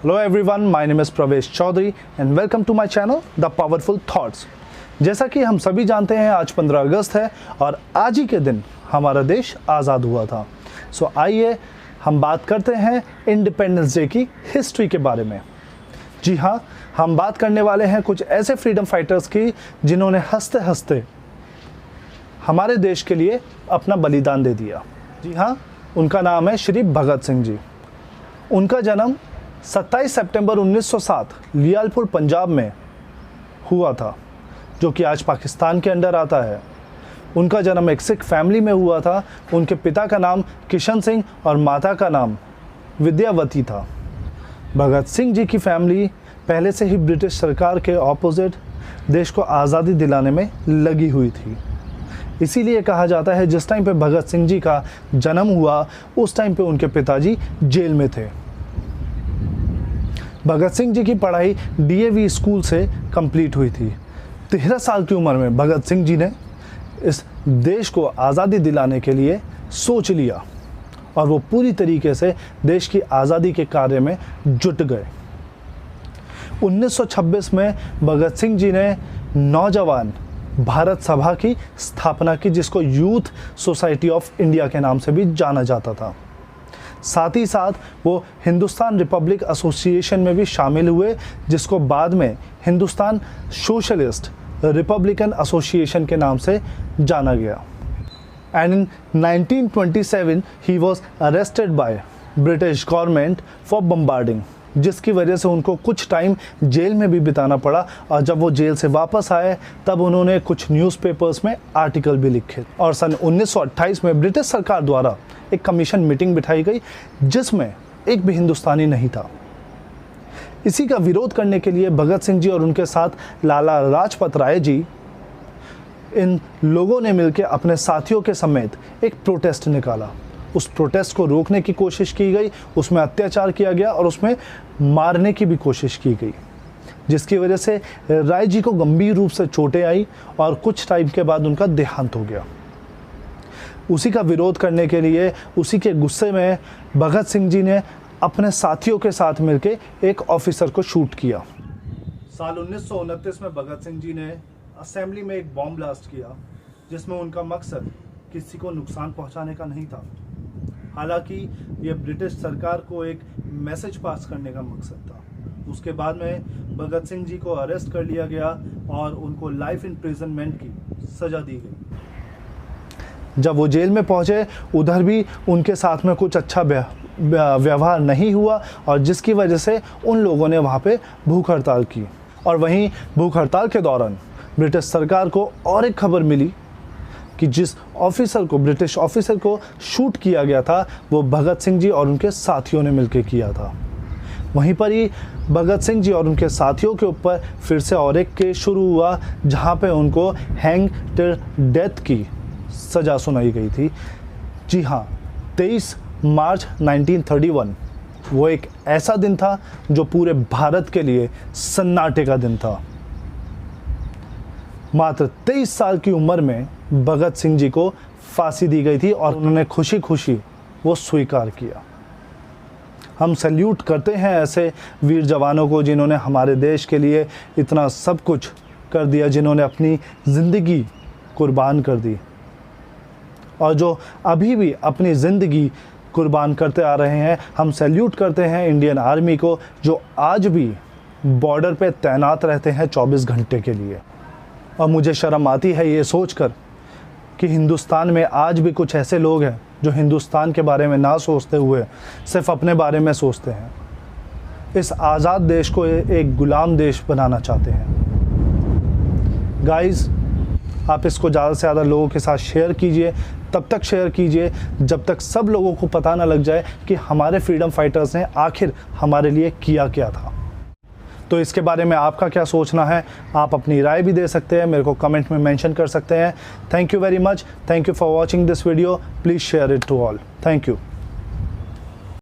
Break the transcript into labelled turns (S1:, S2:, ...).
S1: Hello everyone, my name is Pravesh Chaudhary and welcome to my channel The Powerful Thoughts। जैसा कि हम सभी जानते हैं आज 15 अगस्त है और आज ही के दिन हमारा देश आज़ाद हुआ था। सो आइए हम बात करते हैं इंडिपेंडेंस डे की हिस्ट्री के बारे में। जी हाँ, हम बात करने वाले हैं कुछ ऐसे फ्रीडम फाइटर्स की जिन्होंने हंसते हंसते हमारे देश के लिए अपना बलिदान दे दिया। जी हाँ, उनका नाम है श्री भगत सिंह जी। उनका जन्म 27 सितंबर 1907 लियालपुर पंजाब में हुआ था, जो कि आज पाकिस्तान के अंडर आता है। उनका जन्म एक सिख फैमिली में हुआ था। उनके पिता का नाम किशन सिंह और माता का नाम विद्यावती था। भगत सिंह जी की फैमिली पहले से ही ब्रिटिश सरकार के ऑपोजिट देश को आज़ादी दिलाने में लगी हुई थी। इसीलिए कहा जाता है जिस टाइम पे भगत सिंह जी का जन्म हुआ उस टाइम पे उनके पिताजी जेल में थे। भगत सिंह जी की पढ़ाई DAV स्कूल से कंप्लीट हुई थी। 13 साल की उम्र में भगत सिंह जी ने इस देश को आज़ादी दिलाने के लिए सोच लिया और वो पूरी तरीके से देश की आज़ादी के कार्य में जुट गए। 1926 में भगत सिंह जी ने नौजवान भारत सभा की स्थापना की, जिसको यूथ सोसाइटी ऑफ इंडिया के नाम से भी जाना जाता था। साथ ही साथ वो हिंदुस्तान रिपब्लिक एसोसिएशन में भी शामिल हुए, जिसको बाद में हिंदुस्तान सोशलिस्ट रिपब्लिकन एसोसिएशन के नाम से जाना गया। And in 1927 he was arrested by British government for bombarding, जिसकी वजह से उनको कुछ टाइम जेल में भी बिताना पड़ा। और जब वो जेल से वापस आए तब उन्होंने कुछ न्यूज़पेपर्स में आर्टिकल भी लिखे और सन 1928 में ब्रिटिश सरकार द्वारा एक कमीशन मीटिंग बिठाई गई, जिसमें एक भी हिंदुस्तानी नहीं था। इसी का विरोध करने के लिए भगत सिंह जी और उनके साथ लाला लाजपत राय जी, इन लोगों ने मिलकर अपने साथियों के समेत एक प्रोटेस्ट निकाला। उस प्रोटेस्ट को रोकने की कोशिश की गई, उसमें अत्याचार किया गया और उसमें मारने की भी कोशिश की गई, जिसकी वजह से राय जी को गंभीर रूप से चोटें आई और कुछ टाइम के बाद उनका देहांत हो गया। उसी का विरोध करने के लिए, उसी के गुस्से में भगत सिंह जी ने अपने साथियों के साथ मिलकर एक ऑफिसर को शूट किया। साल 1929 में भगत सिंह जी ने असेंबली में एक बॉम्ब ब्लास्ट किया, जिसमें उनका मकसद किसी को नुकसान पहुंचाने का नहीं था। हालांकि यह ब्रिटिश सरकार को एक मैसेज पास करने का मकसद था। उसके बाद में भगत सिंह जी को अरेस्ट कर लिया गया और उनको लाइफ इम्प्रिजनमेंट की सज़ा दी गई। जब वो जेल में पहुंचे उधर भी उनके साथ में कुछ अच्छा व्यवहार नहीं हुआ और जिसकी वजह से उन लोगों ने वहाँ पे भूख हड़ताल की। और वहीं भूख हड़ताल के दौरान ब्रिटिश सरकार को और एक खबर मिली कि जिस ऑफिसर को, ब्रिटिश ऑफिसर को शूट किया गया था, वो भगत सिंह जी और उनके साथियों ने मिलकर किया था। वहीं पर ही भगत सिंह जी और उनके साथियों के ऊपर फिर से और एक केस शुरू हुआ, जहां पे उनको हैंग टिल डेथ की सज़ा सुनाई गई थी। जी हाँ, 23 मार्च 1931 वो एक ऐसा दिन था जो पूरे भारत के लिए सन्नाटे का दिन था। मात्र 23 साल की उम्र में भगत सिंह जी को फांसी दी गई थी और उन्होंने खुशी खुशी वो स्वीकार किया। हम सैल्यूट करते हैं ऐसे वीर जवानों को जिन्होंने हमारे देश के लिए इतना सब कुछ कर दिया, जिन्होंने अपनी ज़िंदगी कुर्बान कर दी और जो अभी भी अपनी ज़िंदगी कुर्बान करते आ रहे हैं। हम सैल्यूट करते हैं इंडियन आर्मी को, जो आज भी बॉर्डर पे तैनात रहते हैं 24 घंटे के लिए। और मुझे शर्म आती है ये सोचकर कि हिंदुस्तान में आज भी कुछ ऐसे लोग हैं जो हिंदुस्तान के बारे में ना सोचते हुए सिर्फ अपने बारे में सोचते हैं। इस आज़ाद देश को एक गुलाम देश बनाना चाहते हैं। गाइस, आप इसको ज़्यादा से ज़्यादा लोगों के साथ शेयर कीजिए। तब तक शेयर कीजिए जब तक सब लोगों को पता ना लग जाए कि हमारे फ्रीडम फाइटर्स ने आखिर हमारे लिए किया क्या था। तो इसके बारे में आपका क्या सोचना है, आप अपनी राय भी दे सकते हैं, मेरे को कमेंट में मेंशन कर सकते हैं। Thank you very much. Thank you for watching this video. Please share it to all. Thank you.